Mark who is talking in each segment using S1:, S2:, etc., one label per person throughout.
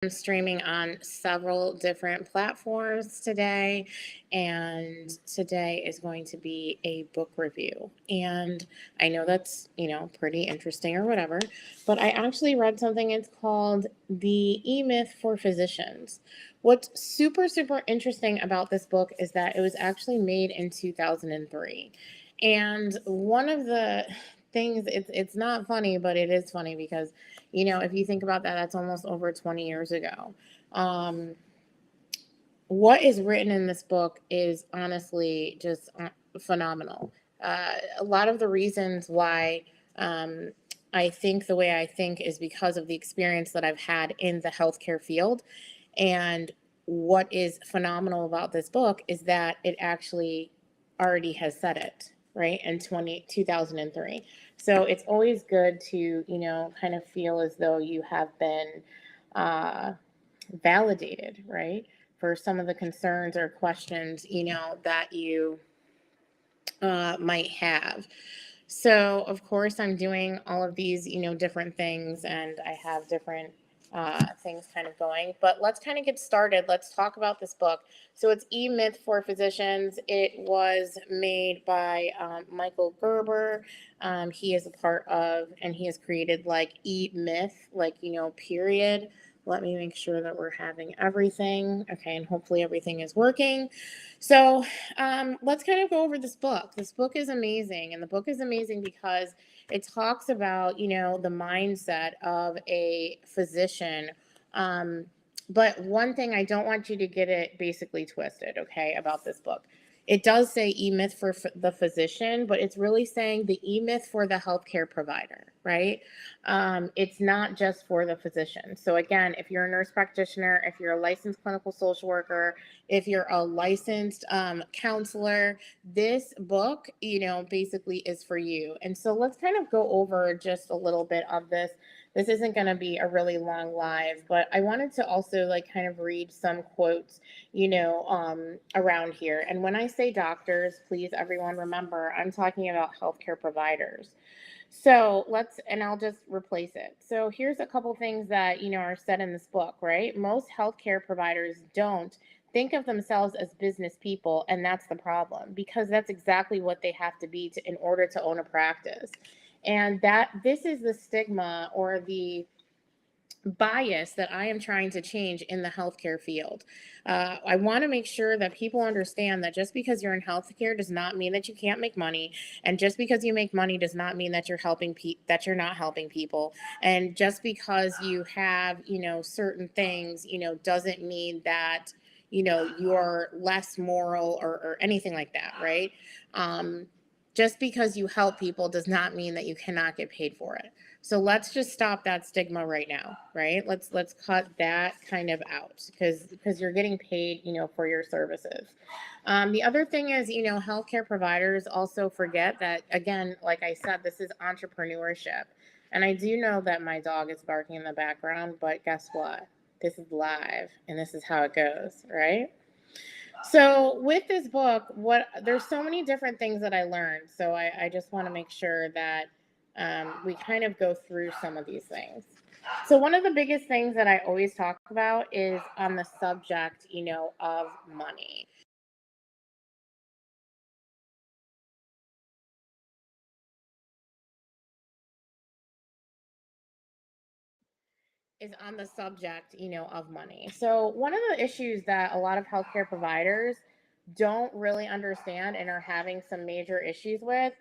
S1: I'm streaming on several different platforms today, and today is going to be a book review. And I know that's, pretty interesting or whatever, but I actually read something. It's called The E Myth for Physicians. What's super, super interesting about this book is that it was actually made in 2003. And one of the things, it's not funny, but it is funny because if you think about that, that's almost over 20 years ago. Um, what is written in this book is honestly just phenomenal. A lot of the reasons why um, I think the way I think is because of the experience that I've had in the healthcare field. And what is phenomenal about this book is that it actually already has said it, right, in 2003. So it's always good to, kind of feel as though you have been uh, validated, right, for some of the concerns or questions, that you might have. So, of course, I'm doing all of these, different things, and I have different things kind of going. But let's kind of get started. Let's talk about this book. So, it's E Myth for Physicians. It was made by Michael Gerber. He is a part of, and he has created like E Myth, like, period. Let me make sure that we're having everything. Okay, and hopefully everything is working. So, let's kind of go over this book. This book is amazing, and the book is amazing because it talks about, the mindset of a physician. Um, but one thing I don't want you to get it basically twisted, okay, about this book. It does say E Myth for the physician, but it's really saying the E Myth for the healthcare provider, right? It's not just for the physician. So, again, if you're a nurse practitioner, if you're a licensed clinical social worker, if you're a licensed counselor, this book, basically is for you. And so let's kind of go over just a little bit of this. This isn't going to be a really long live, but I wanted to also like kind of read some quotes, around here. And when I say doctors, please everyone remember, I'm talking about healthcare providers. So and I'll just replace it. So here's a couple things that, are said in this book, right? Most healthcare providers don't think of themselves as business people, and that's the problem because that's exactly what they have to be in order to own a practice. And this is the stigma or the bias that I am trying to change in the healthcare field. I want to make sure that people understand that just because you're in healthcare does not mean that you can't make money, and just because you make money does not mean that that you're not helping people, and just because you have certain things doesn't mean that you're less moral or anything like that, right? Um, just because you help people does not mean that you cannot get paid for it. So let's just stop that stigma right now, right? Let's cut that kind of out because you're getting paid, for your services. The other thing is, healthcare providers also forget that again, like I said, this is entrepreneurship, and I do know that my dog is barking in the background, but guess what? This is live, and this is how it goes, right? So with this book, there's so many different things that I learned. So I just want to make sure that we kind of go through some of these things. So one of the biggest things that I always talk about is on the subject, of money. Is on the subject, of money. So one of the issues that a lot of healthcare providers don't really understand and are having some major issues with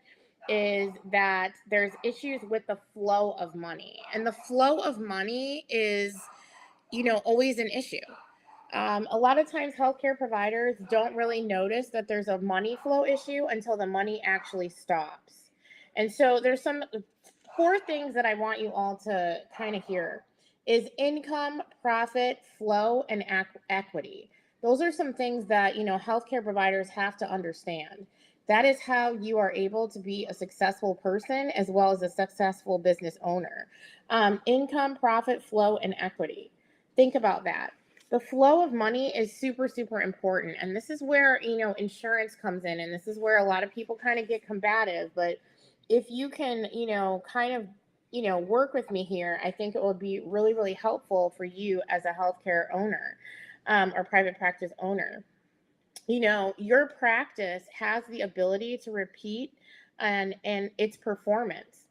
S1: is that there's issues with the flow of money. And the flow of money is, always an issue. A lot of times, healthcare providers don't really notice that there's a money flow issue until the money actually stops. And so, there's some four things that I want you all to kind of hear is income, profit, flow, and equity. Those are some things that healthcare providers have to understand. That is how you are able to be a successful person as well as a successful business owner. Income, profit, flow, and equity. Think about that. The flow of money is super, super important. And this is where, insurance comes in. And this is where a lot of people kind of get combative. But if you can, kind of work with me here, I think it will be really, really helpful for you as a healthcare owner, or private practice owner. Your practice has the ability to repeat, and um, its performance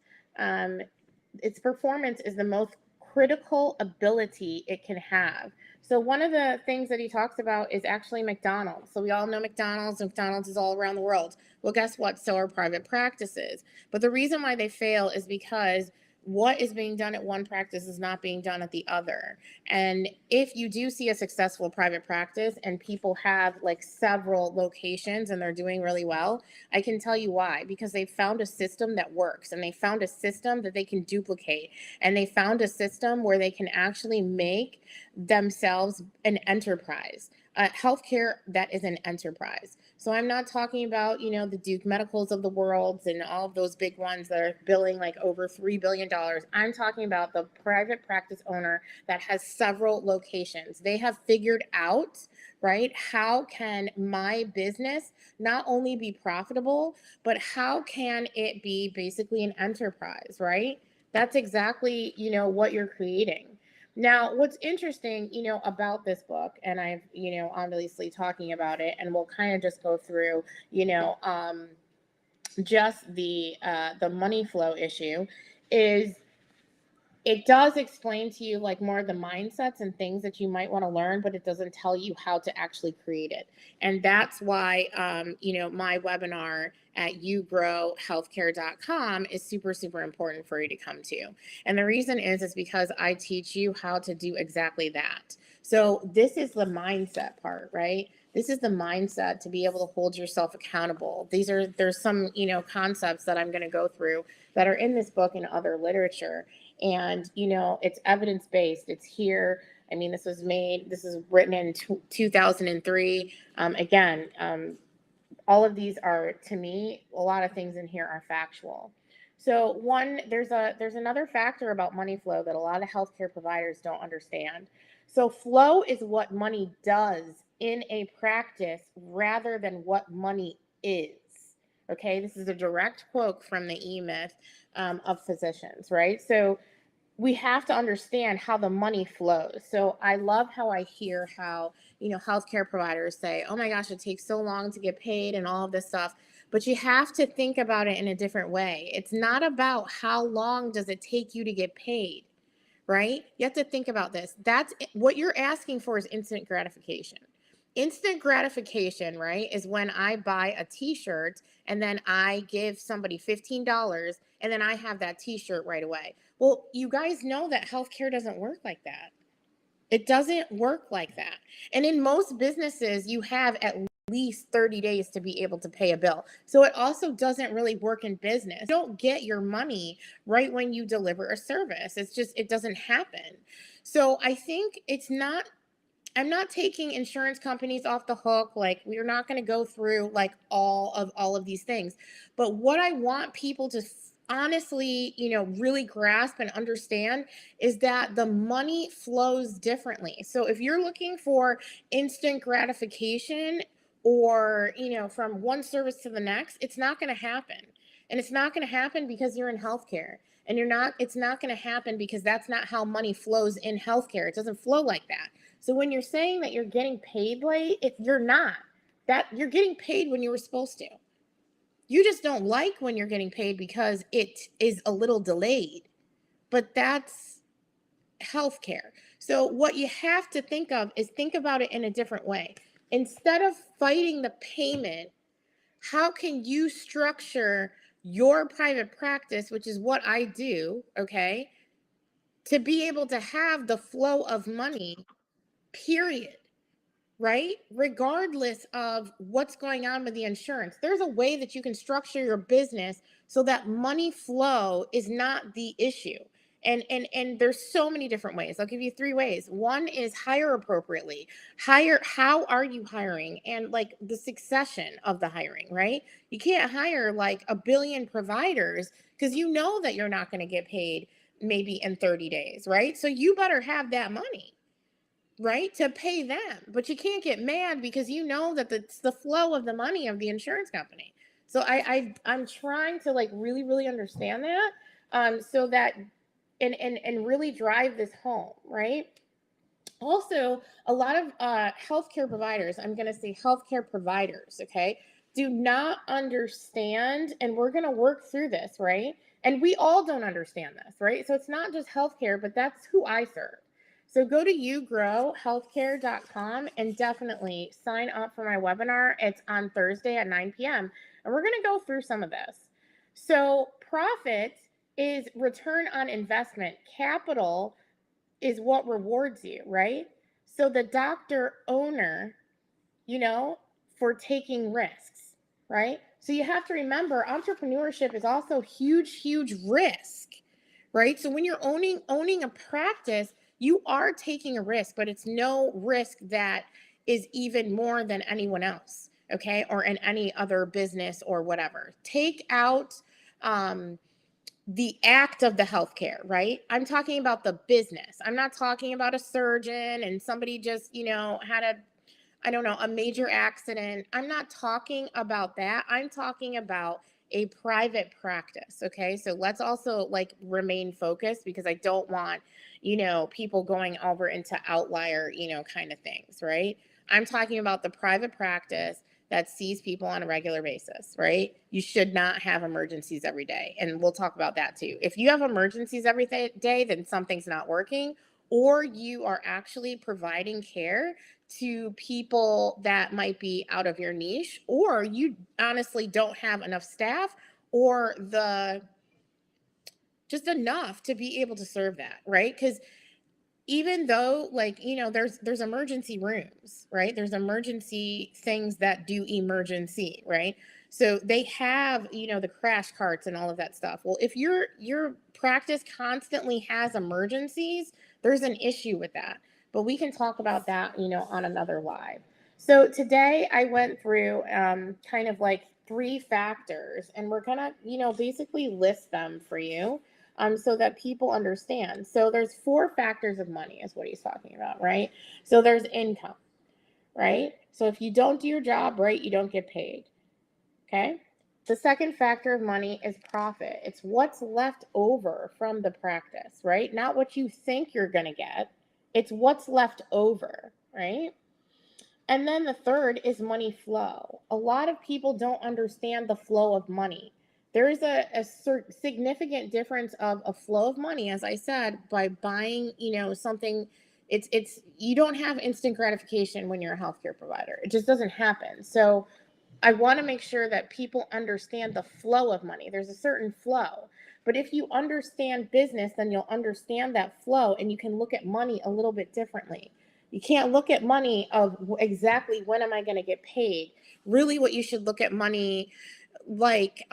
S1: is the most critical ability it can have. So one of the things that he talks about is actually McDonald's. So we all know McDonald's is all around the world. Well, guess what? So are private practices. But the reason why they fail is because what is being done at one practice is not being done at the other. And if you do see a successful private practice and people have like several locations and they're doing really well, I can tell you why. Because they found a system that works, and they found a system that they can duplicate, and they found a system where they can actually make themselves an enterprise. Healthcare that is an enterprise. So I'm not talking about, the Duke Medicals of the world and all of those big ones that are billing like over $3 billion. I'm talking about the private practice owner that has several locations. They have figured out, right, how can my business not only be profitable, but how can it be basically an enterprise, right? That's exactly, what you're creating. Now, what's interesting, about this book, and I've, obviously talking about it, and we'll kind of just go through, just the money flow issue, is it does explain to you like more of the mindsets and things that you might want to learn, but it doesn't tell you how to actually create it. And that's why, my webinar at yougrowhealthcare.com is super, super important for you to come to. And the reason is because I teach you how to do exactly that. So this is the mindset part, right? This is the mindset to be able to hold yourself accountable. There's some, concepts that I'm going to go through that are in this book and other literature. And it's evidence based. It's here. I mean, this is written in 2003. Again, all of these are, to me, a lot of things in here are factual. So one, there's another factor about money flow that a lot of healthcare providers don't understand. So flow is what money does in a practice rather than what money is. Okay, this is a direct quote from the E-Myth, of physicians, right? So we have to understand how the money flows. So I love how I hear how, healthcare providers say, oh my gosh, it takes so long to get paid and all of this stuff. But you have to think about it in a different way. It's not about how long does it take you to get paid, right? You have to think about this. That's what you're asking for, is instant gratification. Instant gratification, right, is when I buy a t-shirt and then I give somebody $15 and then I have that t-shirt right away. Well, you guys know that healthcare doesn't work like that. It doesn't work like that. And in most businesses, you have at least 30 days to be able to pay a bill. So it also doesn't really work in business. You don't get your money right when you deliver a service. It doesn't happen. So I think I'm not taking insurance companies off the hook. Like, we're not going to go through like all of these things. But what I want people to honestly, really grasp and understand is that the money flows differently. So if you're looking for instant gratification, or, from one service to the next, it's not going to happen. And it's not going to happen because you're in healthcare. And it's not going to happen because that's not how money flows in healthcare. It doesn't flow like that. So when you're saying that you're getting paid late, you're not. That you're getting paid when you were supposed to. You just don't like when you're getting paid because it is a little delayed. But that's healthcare. So what you have to think of is think about it in a different way. Instead of fighting the payment, how can you structure your private practice, which is what I do, okay, to be able to have the flow of money, period, right? Regardless of what's going on with the insurance, there's a way that you can structure your business so that money flow is not the issue. And there's so many different ways. I'll give you three ways. One is hire appropriately. How are you hiring, and like the succession of the hiring, right? You can't hire like a billion providers because you know that you're not going to get paid maybe in 30 days, right? So you better have that money, right, to pay them. But you can't get mad because you know that it's the flow of the money of the insurance company. So I'm trying to like really, really understand that. so that and really drive this home, right? Also, a lot of healthcare providers, I'm going to say healthcare providers, okay, do not understand, and we're going to work through this, right? And we all don't understand this, right? So it's not just healthcare, but that's who I serve. So go to yougrowhealthcare.com and definitely sign up for my webinar. It's on Thursday at 9 p.m. And we're going to go through some of this. So profit is return on investment. Capital is what rewards you, right? So the doctor owner, you know, for taking risks, right? So you have to remember entrepreneurship is also huge risk, right? So when you're owning a practice, you are taking a risk, but it's no risk that is even more than anyone else, okay? Or in any other business or whatever. Take out the act of the healthcare, right? I'm talking about the business. I'm not talking about a surgeon and somebody just, had I don't know, a major accident. I'm not talking about that. I'm talking about a private practice. Okay. So let's also like remain focused because I don't want, people going over into outlier, kind of things, right? I'm talking about the private practice that sees people on a regular basis, right? You should not have emergencies every day. And we'll talk about that too. If you have emergencies every day, then something's not working, or you are actually providing care to people that might be out of your niche, or you honestly don't have enough staff or the just enough to be able to serve that, right? Because even though there's emergency rooms, right? There's emergency things that do emergency, right? So they have the crash carts and all of that stuff. Well, if your practice constantly has emergencies, there's an issue with that. But we can talk about that on another live. So today I went through kind of like 3 factors, and we're gonna basically list them for you, so that people understand. So there's 4 factors of money is what he's talking about, right? So there's income, right? So if you don't do your job right, you don't get paid. Okay. The second factor of money is profit. It's what's left over from the practice, right? Not what you think you're going to get. It's what's left over, right? And then the third is money flow. A lot of people don't understand the flow of money. There is a significant difference of a flow of money, as I said, by buying, something. It's you don't have instant gratification when you're a healthcare provider. It just doesn't happen. So I want to make sure that people understand the flow of money. There's a certain flow. But if you understand business, then you'll understand that flow and you can look at money a little bit differently. You can't look at money of exactly when am I going to get paid. Really, what you should look at money like,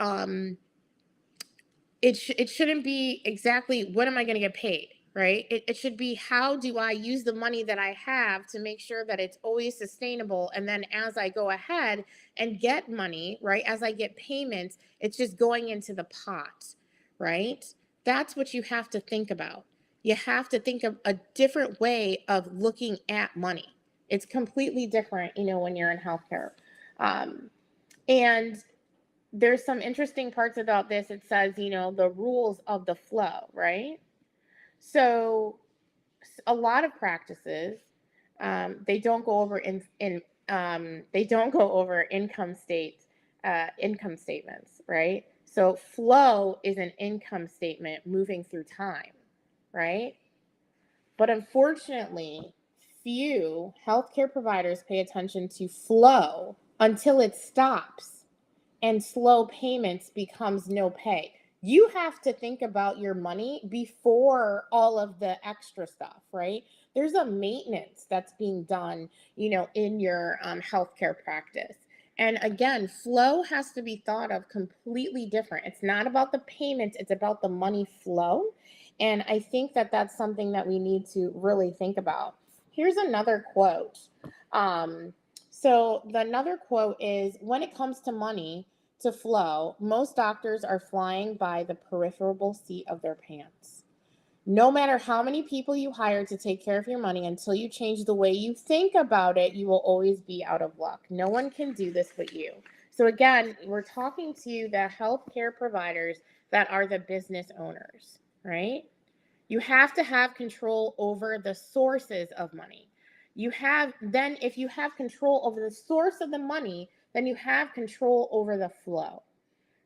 S1: it shouldn't be exactly when am I going to get paid, right? It should be how do I use the money that I have to make sure that it's always sustainable. And then as I go ahead and get money, right, as I get payments, it's just going into the pot, right? That's what you have to think about. You have to think of a different way of looking at money. It's completely different, when you're in healthcare. And there's some interesting parts about this. It says, the rules of the flow, right? So a lot of practices, they don't go over they don't go over income statements, right? So flow is an income statement moving through time, right? But unfortunately, few healthcare providers pay attention to flow until it stops and slow payments becomes no pay. You have to think about your money before all of the extra stuff, right? There's a maintenance that's being done, in your healthcare practice. And again, flow has to be thought of completely different. It's not about the payments, it's about the money flow. And I think that that's something that we need to really think about. Here's another quote. Another quote is, when it comes to money to flow, most doctors are flying by the peripheral seat of their pants. No matter how many people you hire to take care of your money, until you change the way you think about it, you will always be out of luck. No one can do this but you. So again, we're talking to the healthcare providers that are the business owners, right? You have to have control over the sources of money. Then if you have control over the source of the money, then you have control over the flow,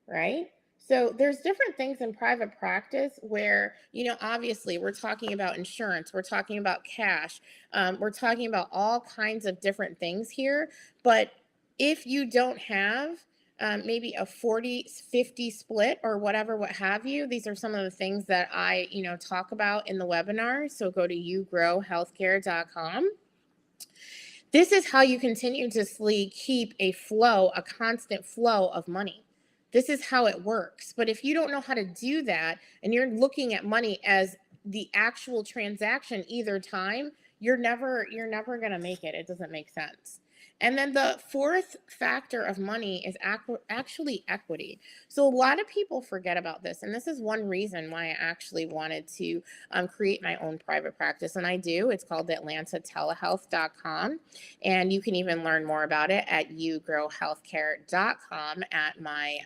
S1: right? So there's different things in private practice where, obviously we're talking about insurance, we're talking about cash, we're talking about all kinds of different things here. But if you don't have maybe a 40-50 split or whatever, what have you, these are some of the things that I, talk about in the webinar. So go to yougrowhealthcare.com. This is how you continuously keep a flow, a constant flow of money. This is how it works. But if you don't know how to do that and you're looking at money as the actual transaction either time, you're never going to make it. It doesn't make sense. And then the fourth factor of money is actually equity. So a lot of people forget about this. And this is one reason why I actually wanted to create my own private practice. And I do. It's called atlantatelehealth.com. And you can even learn more about it at yougrowhealthcare.com at my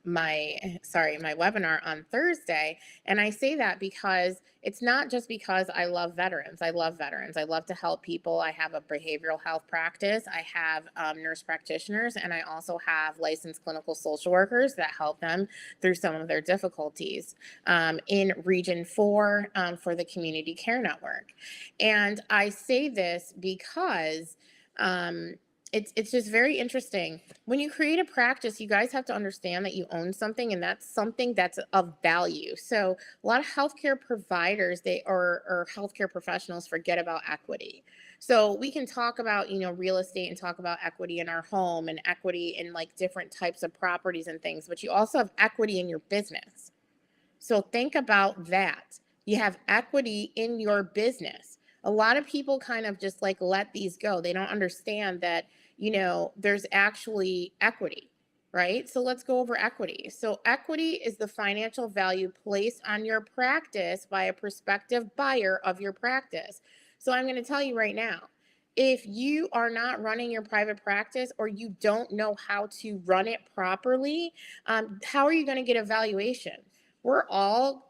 S1: webinar on Thursday. And I say that because it's not just because I love veterans. I love veterans. I love to help people. I have a behavioral health practice. I have nurse practitioners, and I also have licensed clinical social workers that help them through some of their difficulties in Region 4 for the Community Care Network. And I say this because it's just very interesting. When you create a practice, you guys have to understand that you own something, and that's something that's of value. So a lot of healthcare providers, or healthcare professionals, forget about equity. So we can talk about, real estate and talk about equity in our home and equity in like different types of properties and things, but you also have equity in your business. So think about that. You have equity in your business. A lot of people kind of just like let these go. They don't understand that, there's actually equity, right? So let's go over equity. So equity is the financial value placed on your practice by a prospective buyer of your practice. So I'm going to tell you right now, if you are not running your private practice or you don't know how to run it properly, how are you going to get a valuation? We're all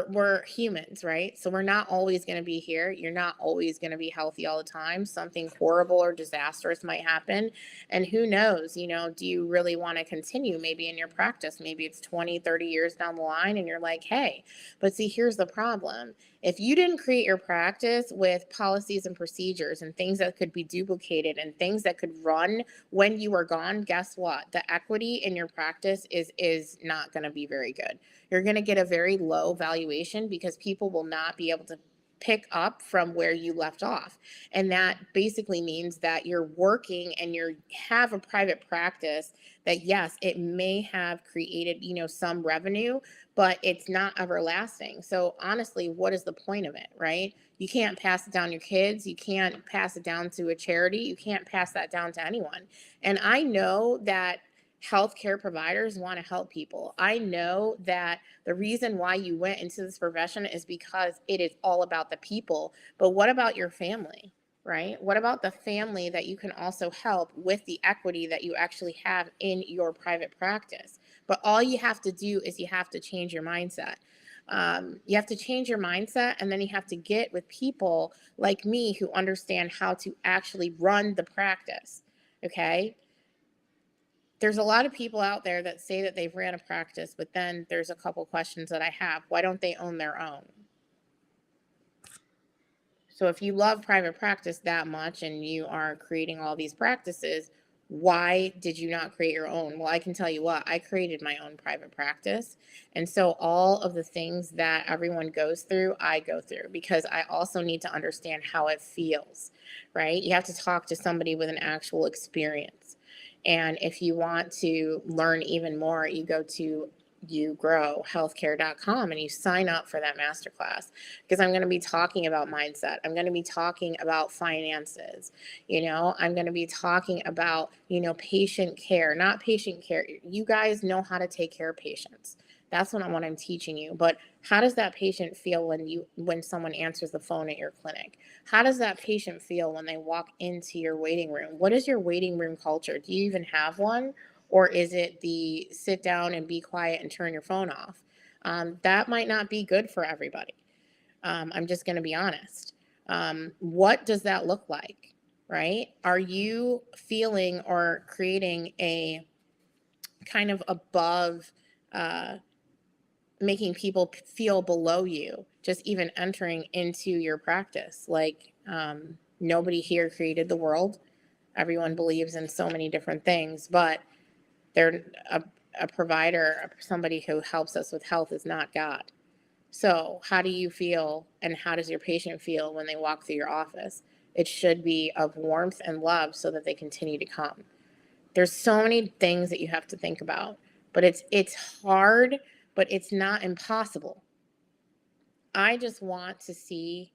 S1: we're humans, right? So we're not always going to be here. You're not always going to be healthy all the time. Something horrible or disastrous might happen, and who knows, do you really want to continue maybe in your practice? Maybe it's 20-30 years down the line and you're like, hey, but see, here's the problem. If you didn't create your practice with policies and procedures and things that could be duplicated and things that could run when you are gone, guess what? The equity in your practice is not going to be very good. You're going to get a very low valuation because people will not be able to pick up from where you left off. And that basically means that you're working and you have a private practice that, yes, it may have created, some revenue, but it's not everlasting. So honestly, what is the point of it, right? You can't pass it down to your kids. You can't pass it down to a charity. You can't pass that down to anyone. And I know that healthcare providers want to help people. I know that the reason why you went into this profession is because it is all about the people. But what about your family, right? What about the family that you can also help with the equity that you actually have in your private practice? But all you have to do is you have to change your mindset. You have to change your mindset, and then you have to get with people like me who understand how to actually run the practice. Okay. There's a lot of people out there that say that they've ran a practice, but then there's a couple questions that I have. Why don't they own their own? So if you love private practice that much and you are creating all these practices, why did you not create your own? Well, I can tell you what, I created my own private practice. And so all of the things that everyone goes through, I go through because I also need to understand how it feels, right? You have to talk to somebody with an actual experience. And if you want to learn even more, you go to yougrowhealthcare.com and you sign up for that masterclass, because I'm going to be talking about mindset. I'm going to be talking about finances. I'm going to be talking about, patient care, not patient care. You guys know how to take care of patients. That's what I'm teaching you. But how does that patient feel when someone answers the phone at your clinic? How does that patient feel when they walk into your waiting room? What is your waiting room culture? Do you even have one? Or is it the sit down and be quiet and turn your phone off? That might not be good for everybody. I'm just going to be honest. What does that look like? Right? Are you feeling or creating a kind of above, uh, making people feel below you, just even entering into your practice? Like, nobody here created the world. Everyone believes in so many different things, but they're a provider, somebody who helps us with health is not God. So, how do you feel and how does your patient feel when they walk through your office? It should be of warmth and love so that they continue to come. There's so many things that you have to think about, but it's hard, but it's not impossible. I just want to see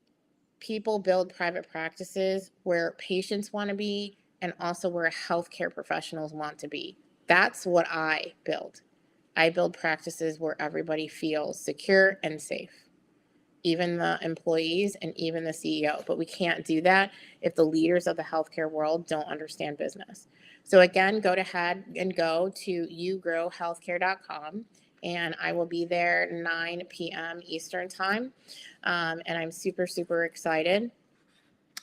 S1: people build private practices where patients want to be and also where healthcare professionals want to be. That's what I build. I build practices where everybody feels secure and safe, even the employees and even the CEO. But we can't do that if the leaders of the healthcare world don't understand business. So again, go ahead and go to yougrowhealthcare.com, and I will be there 9 p.m. Eastern time. And I'm super, super excited.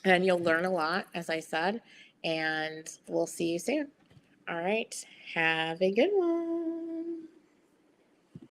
S1: And you'll learn a lot, as I said, and we'll see you soon. All right. Have a good one.